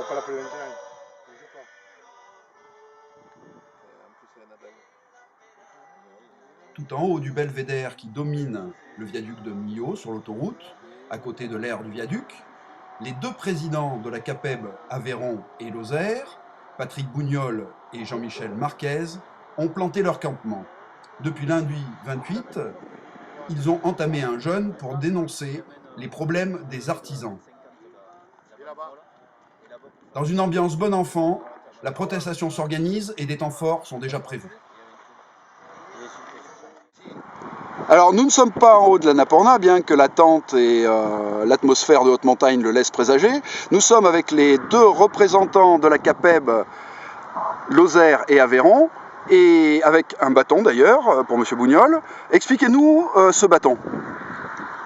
pas la plus de 21 ans. Je sais pas. Tout en haut du belvédère qui domine le viaduc de Millau sur l'autoroute, à côté de l'aire du viaduc, les deux présidents de la CAPEB Aveyron et Lozère, Patrick Bougnol et Jean-Michel Marquez, ont planté leur campement. Depuis lundi 28, ils ont entamé un jeûne pour dénoncer les problèmes des artisans. Dans une ambiance bon enfant, la protestation s'organise et des temps forts sont déjà prévus. Alors nous ne sommes pas en haut de l'Annapurna, bien que la tente et l'atmosphère de haute montagne le laissent présager. Nous sommes avec les deux représentants de la CAPEB, Lozère et Aveyron, et avec un bâton d'ailleurs pour M. Bougnol. Expliquez-nous ce bâton.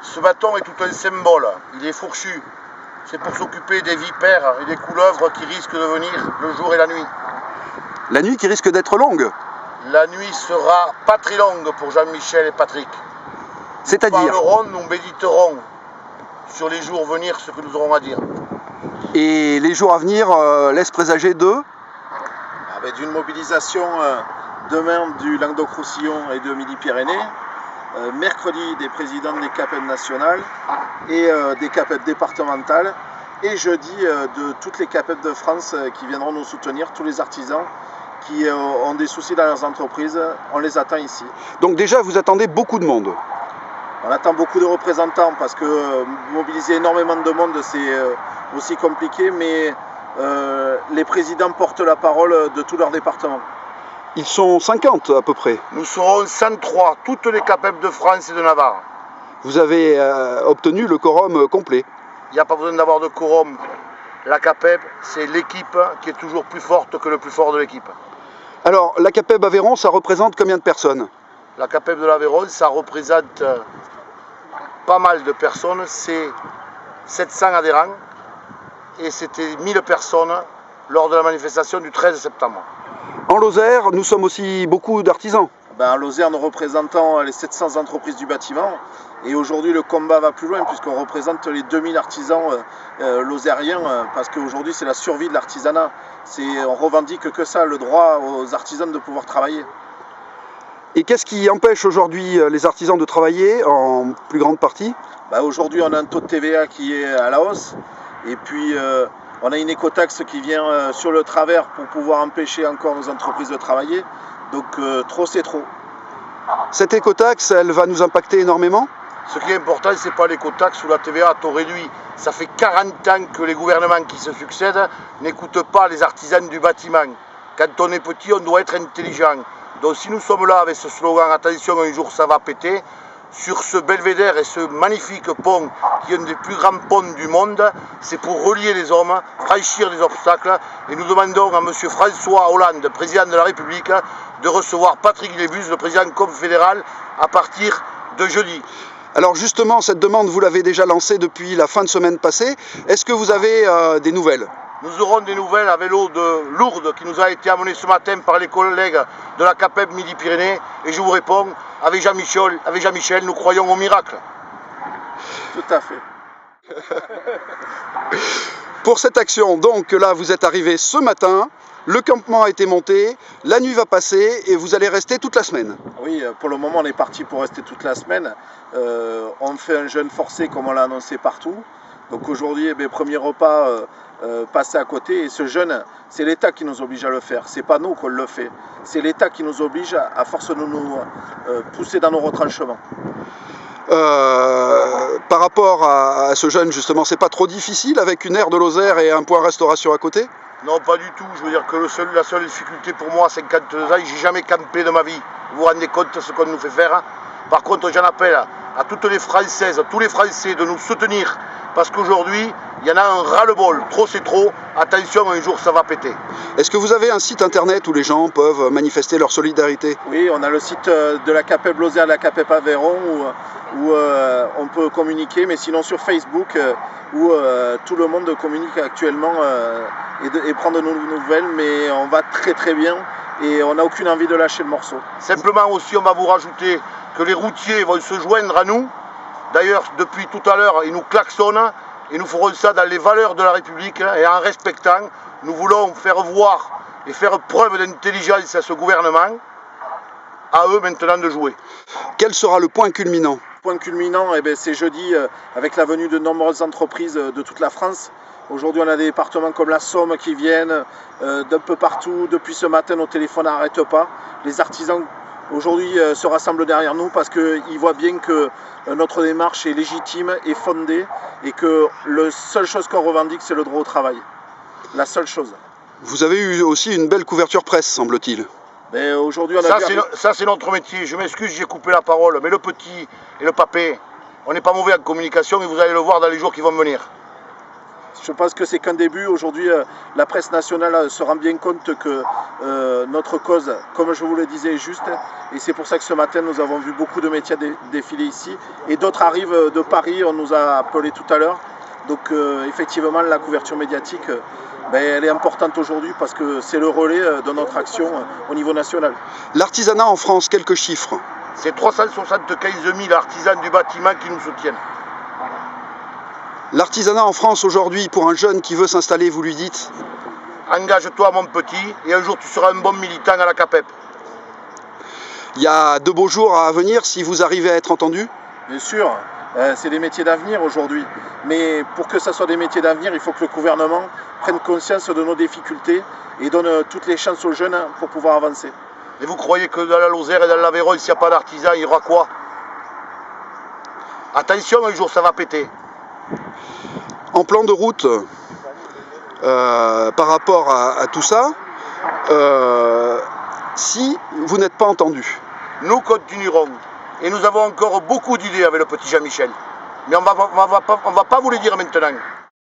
Ce bâton est tout un symbole, il est fourchu. C'est pour s'occuper des vipères et des couleuvres qui risquent de venir le jour et la nuit. La nuit qui risque d'être longue. La nuit sera pas très longue pour Jean-Michel et Patrick. C'est-à-dire ? Nous parlerons, nous méditerons sur les jours à venir ce que nous aurons à dire. Et les jours à venir laissent présager de ? Avec une mobilisation demain du Languedoc-Roussillon et de Midi-Pyrénées, mercredi des présidents des CAPEB nationales et des CAPEB départementales, et jeudi de toutes les CAPEB de France qui viendront nous soutenir, tous les artisans qui ont des soucis dans leurs entreprises, on les attend ici. Donc déjà, vous attendez beaucoup de monde. On attend beaucoup de représentants parce que mobiliser énormément de monde, c'est aussi compliqué, mais les présidents portent la parole de tous leurs départements. Ils sont 50 à peu près. Nous serons 103, toutes les CAPEB de France et de Navarre. Vous avez obtenu le quorum complet. Il n'y a pas besoin d'avoir de quorum. La CAPEB, c'est l'équipe qui est toujours plus forte que le plus fort de l'équipe. Alors, la CAPEB Aveyron, ça représente combien de personnes? La CAPEB de l'Aveyron, ça représente pas mal de personnes. C'est 700 adhérents et c'était 1000 personnes lors de la manifestation du 13 septembre. En Lozère, nous sommes aussi beaucoup d'artisans. En Lozère, nous représentons les 700 entreprises du bâtiment. Et aujourd'hui, le combat va plus loin puisqu'on représente les 2000 artisans lozériens parce qu'aujourd'hui, c'est la survie de l'artisanat. On revendique que ça, le droit aux artisans de pouvoir travailler. Et qu'est-ce qui empêche aujourd'hui les artisans de travailler en plus grande partie? Aujourd'hui, on a un taux de TVA qui est à la hausse. Et puis, on a une écotaxe qui vient sur le travers pour pouvoir empêcher encore nos entreprises de travailler. Donc, trop, c'est trop. Cette écotaxe, elle va nous impacter énormément? Ce qui est important, ce n'est pas l'écotaxe ou la TVA à taux réduit. Ça fait 40 ans que les gouvernements qui se succèdent n'écoutent pas les artisans du bâtiment. Quand on est petit, on doit être intelligent. Donc si nous sommes là avec ce slogan « Attention, un jour ça va péter », sur ce belvédère et ce magnifique pont qui est un des plus grands ponts du monde, c'est pour relier les hommes, franchir les obstacles. Et nous demandons à M. François Hollande, président de la République, de recevoir Patrick Lébus, le président confédéral, à partir de jeudi. Alors justement, cette demande, vous l'avez déjà lancée depuis la fin de semaine passée. Est-ce que vous avez des nouvelles? Nous aurons des nouvelles à vélo de Lourdes qui nous a été amené ce matin par les collègues de la CAPEB Midi-Pyrénées. Et je vous réponds, avec Jean-Michel, nous croyons au miracle. Tout à fait. Pour cette action, donc là, vous êtes arrivé ce matin. Le campement a été monté, la nuit va passer et vous allez rester toute la semaine. Oui, pour le moment on est parti pour rester toute la semaine. On fait un jeûne forcé comme on l'a annoncé partout. Donc aujourd'hui, premier repas passé à côté. Et ce jeûne, c'est l'État qui nous oblige à le faire. C'est pas nous qu'on le fait. C'est l'État qui nous oblige à force de nous pousser dans nos retranchements. Par rapport à ce jeûne, justement, c'est pas trop difficile avec une aire de Lozère et un point restauration à côté? Non, pas du tout. Je veux dire que la seule difficulté pour moi à 52 ans, j'ai jamais campé de ma vie. Vous vous rendez compte de ce qu'on nous fait faire? Par contre, j'en appelle à toutes les Françaises, tous les Français de nous soutenir. Parce qu'aujourd'hui, il y en a un ras-le-bol. Trop, c'est trop. Attention, un jour, ça va péter. Est-ce que vous avez un site internet où les gens peuvent manifester leur solidarité? Oui, on a le site de la CAPEB Lozère, de la CAPEB Aveyron, où on peut communiquer, mais sinon sur Facebook, où tout le monde communique actuellement et prend de nos nouvelles, mais on va très très bien et on n'a aucune envie de lâcher le morceau. Simplement aussi, on va vous rajouter que les routiers vont se joindre à nous. D'ailleurs, depuis tout à l'heure, ils nous klaxonnent et nous ferons ça dans les valeurs de la République et en respectant. Nous voulons faire voir et faire preuve d'intelligence à ce gouvernement. À eux maintenant de jouer. Quel sera le point culminant? Point culminant, eh c'est jeudi avec la venue de nombreuses entreprises de toute la France. Aujourd'hui, on a des départements comme la Somme qui viennent d'un peu partout. Depuis ce matin, nos téléphones n'arrêtent pas. Les artisans aujourd'hui se rassemblent derrière nous parce qu'ils voient bien que notre démarche est légitime et fondée et que la seule chose qu'on revendique, c'est le droit au travail. La seule chose. Vous avez eu aussi une belle couverture presse, semble-t-il. Mais aujourd'hui, on a ça, c'est notre métier. Je m'excuse, j'ai coupé la parole. Mais le petit et le papé, on n'est pas mauvais en communication et vous allez le voir dans les jours qui vont venir. Je pense que c'est qu'un début. Aujourd'hui, la presse nationale se rend bien compte que notre cause, comme je vous le disais, est juste. Et c'est pour ça que ce matin, nous avons vu beaucoup de médias défiler ici. Et d'autres arrivent de Paris, on nous a appelé tout à l'heure. Donc effectivement, la couverture médiatique, elle est importante aujourd'hui parce que c'est le relais de notre action au niveau national. L'artisanat en France, quelques chiffres. C'est 375 000 artisans du bâtiment qui nous soutiennent. L'artisanat en France aujourd'hui, pour un jeune qui veut s'installer, vous lui dites? Engage-toi mon petit et un jour tu seras un bon militant à la CAPEB. Il y a de beaux jours à venir si vous arrivez à être entendu? Bien sûr, c'est des métiers d'avenir aujourd'hui. Mais pour que ce soit des métiers d'avenir, il faut que le gouvernement prenne conscience de nos difficultés et donne toutes les chances aux jeunes pour pouvoir avancer. Et vous croyez que dans la Lozère et dans l'Aveyron, s'il n'y a pas d'artisans, il y aura quoi? Attention, un jour ça va péter. En plan de route, par rapport à tout ça, si vous n'êtes pas entendu? Nous continuerons. Et nous avons encore beaucoup d'idées avec le petit Jean-Michel. Mais on va pas vous les dire maintenant.